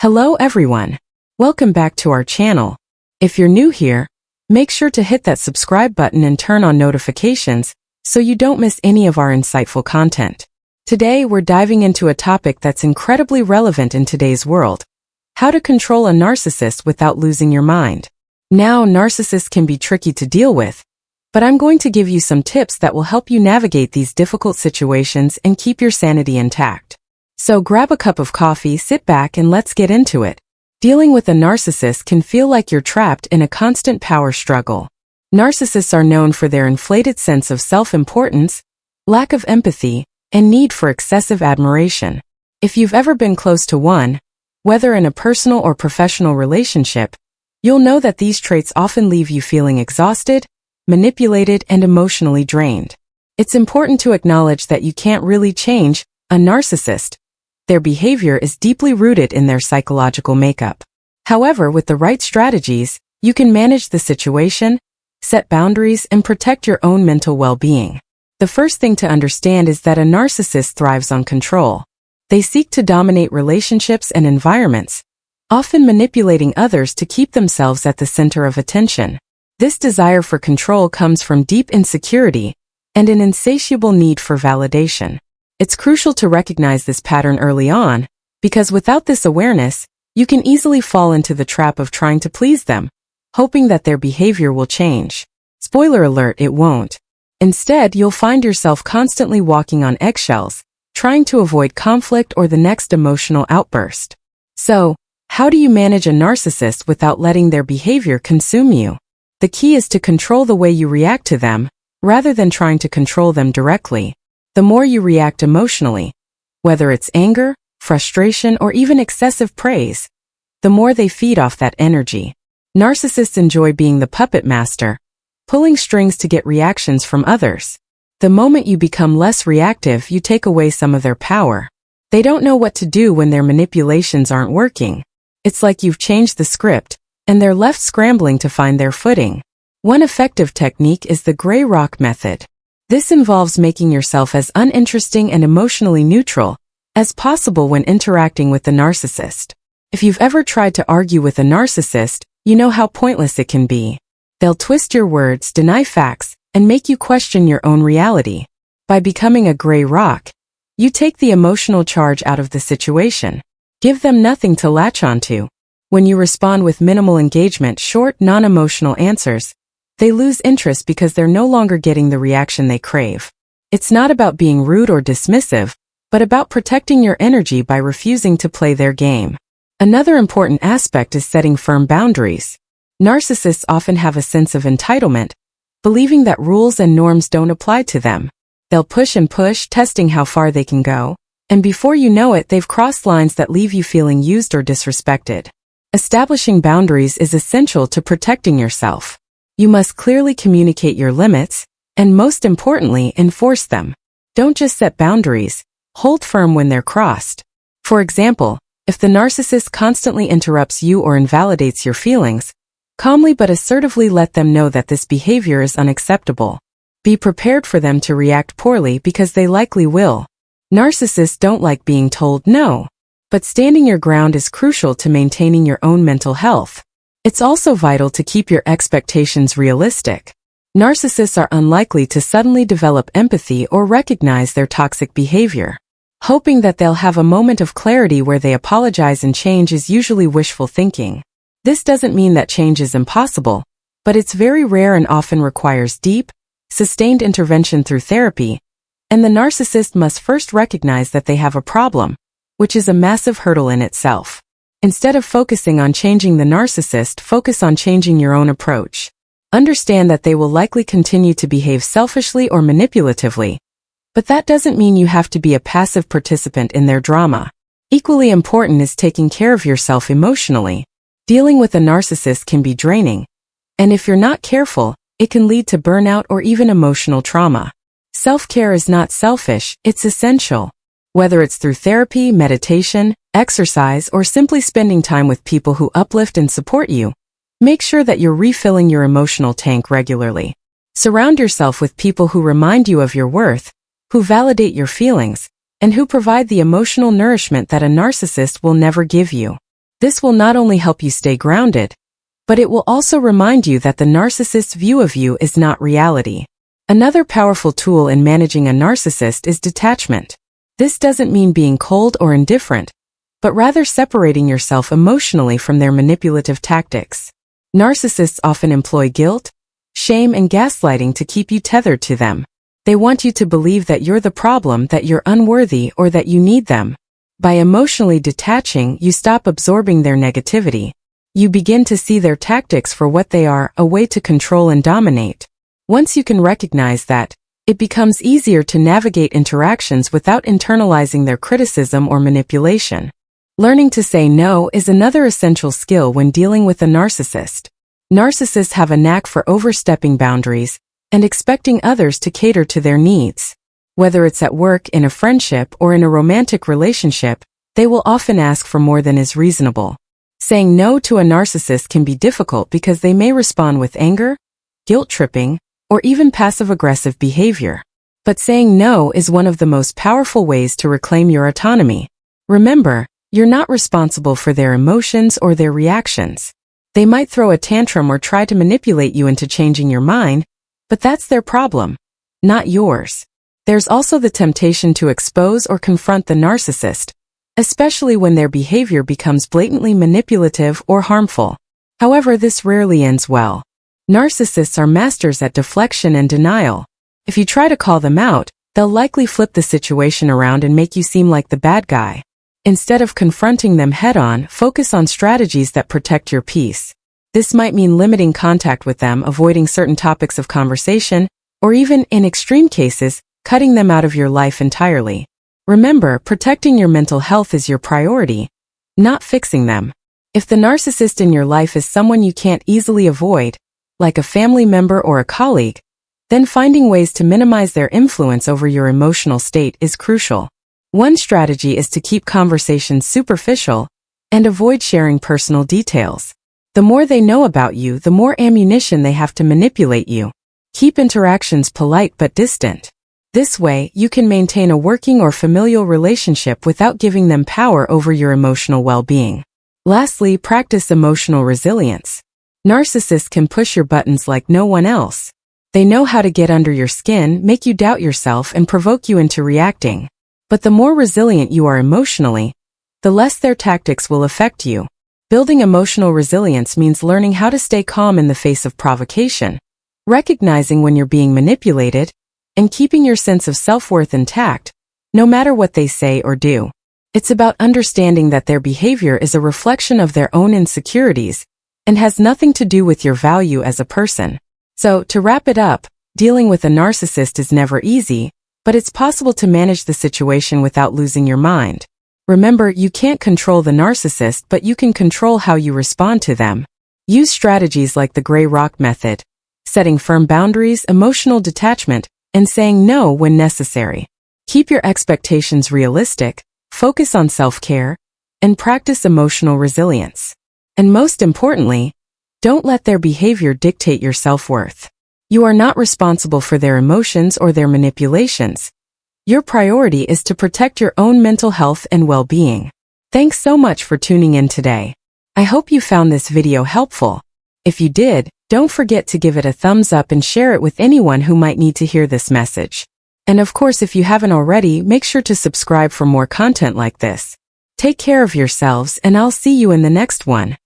Hello everyone. Welcome back to our channel. If you're new here, make sure to hit that subscribe button and turn on notifications so you don't miss any of our insightful content. Today we're diving into a topic that's incredibly relevant in today's world: how to control a narcissist without losing your mind. Now, narcissists can be tricky to deal with, but I'm going to give you some tips that will help you navigate these difficult situations and keep your sanity intact. So grab a cup of coffee, sit back, and let's get into it. Dealing with a narcissist can feel like you're trapped in a constant power struggle. Narcissists are known for their inflated sense of self-importance, lack of empathy, and need for excessive admiration. If you've ever been close to one, whether in a personal or professional relationship, you'll know that these traits often leave you feeling exhausted, manipulated, and emotionally drained. It's important to acknowledge that you can't really change a narcissist. Their behavior is deeply rooted in their psychological makeup. However, with the right strategies, you can manage the situation, set boundaries, and protect your own mental well-being. The first thing to understand is that a narcissist thrives on control. They seek to dominate relationships and environments, often manipulating others to keep themselves at the center of attention. This desire for control comes from deep insecurity and an insatiable need for validation. It's crucial to recognize this pattern early on, because without this awareness, you can easily fall into the trap of trying to please them, hoping that their behavior will change. Spoiler alert, it won't. Instead, you'll find yourself constantly walking on eggshells, trying to avoid conflict or the next emotional outburst. So, how do you manage a narcissist without letting their behavior consume you? The key is to control the way you react to them, rather than trying to control them directly. The more you react emotionally, whether it's anger, frustration, or even excessive praise, the more they feed off that energy. Narcissists enjoy being the puppet master, pulling strings to get reactions from others. The moment you become less reactive, you take away some of their power. They don't know what to do when their manipulations aren't working. It's like you've changed the script, and they're left scrambling to find their footing. One effective technique is the gray rock method. This involves making yourself as uninteresting and emotionally neutral as possible when interacting with the narcissist. If you've ever tried to argue with a narcissist, you know how pointless it can be. They'll twist your words, deny facts, and make you question your own reality. By becoming a gray rock, you take the emotional charge out of the situation. Give them nothing to latch onto. When you respond with minimal engagement, short, non-emotional answers, they lose interest because they're no longer getting the reaction they crave. It's not about being rude or dismissive, but about protecting your energy by refusing to play their game. Another important aspect is setting firm boundaries. Narcissists often have a sense of entitlement, believing that rules and norms don't apply to them. They'll push and push, testing how far they can go, and before you know it, they've crossed lines that leave you feeling used or disrespected. Establishing boundaries is essential to protecting yourself. You must clearly communicate your limits, and most importantly, enforce them. Don't just set boundaries, hold firm when they're crossed. For example, if the narcissist constantly interrupts you or invalidates your feelings, calmly but assertively let them know that this behavior is unacceptable. Be prepared for them to react poorly because they likely will. Narcissists don't like being told no, but standing your ground is crucial to maintaining your own mental health. It's also vital to keep your expectations realistic. Narcissists are unlikely to suddenly develop empathy or recognize their toxic behavior. Hoping that they'll have a moment of clarity where they apologize and change is usually wishful thinking. This doesn't mean that change is impossible, but it's very rare and often requires deep, sustained intervention through therapy, and the narcissist must first recognize that they have a problem, which is a massive hurdle in itself. Instead of focusing on changing the narcissist, focus on changing your own approach. Understand that they will likely continue to behave selfishly or manipulatively, but that doesn't mean you have to be a passive participant in their drama. Equally important is taking care of yourself emotionally. Dealing with a narcissist can be draining, and if you're not careful, it can lead to burnout or even emotional trauma. Self-care is not selfish, it's essential. Whether it's through therapy, meditation, exercise, or simply spending time with people who uplift and support you, make sure that you're refilling your emotional tank regularly. Surround yourself with people who remind you of your worth, who validate your feelings, and who provide the emotional nourishment that a narcissist will never give you. This will not only help you stay grounded, but it will also remind you that the narcissist's view of you is not reality. Another powerful tool in managing a narcissist is detachment. This doesn't mean being cold or indifferent, but rather separating yourself emotionally from their manipulative tactics. Narcissists often employ guilt, shame, and gaslighting to keep you tethered to them. They want you to believe that you're the problem, that you're unworthy, or that you need them. By emotionally detaching, you stop absorbing their negativity. You begin to see their tactics for what they are, a way to control and dominate. Once you can recognize that, it becomes easier to navigate interactions without internalizing their criticism or manipulation. Learning to say no is another essential skill when dealing with a narcissist. Narcissists have a knack for overstepping boundaries and expecting others to cater to their needs. Whether it's at work, in a friendship, or in a romantic relationship, they will often ask for more than is reasonable. Saying no to a narcissist can be difficult because they may respond with anger, guilt-tripping, or even passive-aggressive behavior. But saying no is one of the most powerful ways to reclaim your autonomy. Remember, you're not responsible for their emotions or their reactions. They might throw a tantrum or try to manipulate you into changing your mind, but that's their problem, not yours. There's also the temptation to expose or confront the narcissist, especially when their behavior becomes blatantly manipulative or harmful. However, this rarely ends well. Narcissists are masters at deflection and denial. If you try to call them out, they'll likely flip the situation around and make you seem like the bad guy. Instead of confronting them head-on, focus on strategies that protect your peace. This might mean limiting contact with them, avoiding certain topics of conversation, or even, in extreme cases, cutting them out of your life entirely. Remember, protecting your mental health is your priority, not fixing them. If the narcissist in your life is someone you can't easily avoid, like a family member or a colleague, then finding ways to minimize their influence over your emotional state is crucial. One strategy is to keep conversations superficial and avoid sharing personal details. The more they know about you, the more ammunition they have to manipulate you. Keep interactions polite but distant. This way, you can maintain a working or familial relationship without giving them power over your emotional well-being. Lastly, practice emotional resilience. Narcissists can push your buttons like no one else. They know how to get under your skin, make you doubt yourself, and provoke you into reacting. But the more resilient you are emotionally, the less their tactics will affect you. Building emotional resilience means learning how to stay calm in the face of provocation, recognizing when you're being manipulated, and keeping your sense of self-worth intact, no matter what they say or do. It's about understanding that their behavior is a reflection of their own insecurities and has nothing to do with your value as a person. So, to wrap it up, dealing with a narcissist is never easy, but it's possible to manage the situation without losing your mind. Remember, you can't control the narcissist, but you can control how you respond to them. Use strategies like the gray rock method, setting firm boundaries, emotional detachment, and saying no when necessary. Keep your expectations realistic, focus on self-care, and practice emotional resilience. And most importantly, don't let their behavior dictate your self-worth. You are not responsible for their emotions or their manipulations. Your priority is to protect your own mental health and well-being. Thanks so much for tuning in today. I hope you found this video helpful. If you did, don't forget to give it a thumbs up and share it with anyone who might need to hear this message. And of course, if you haven't already, make sure to subscribe for more content like this. Take care of yourselves, and I'll see you in the next one.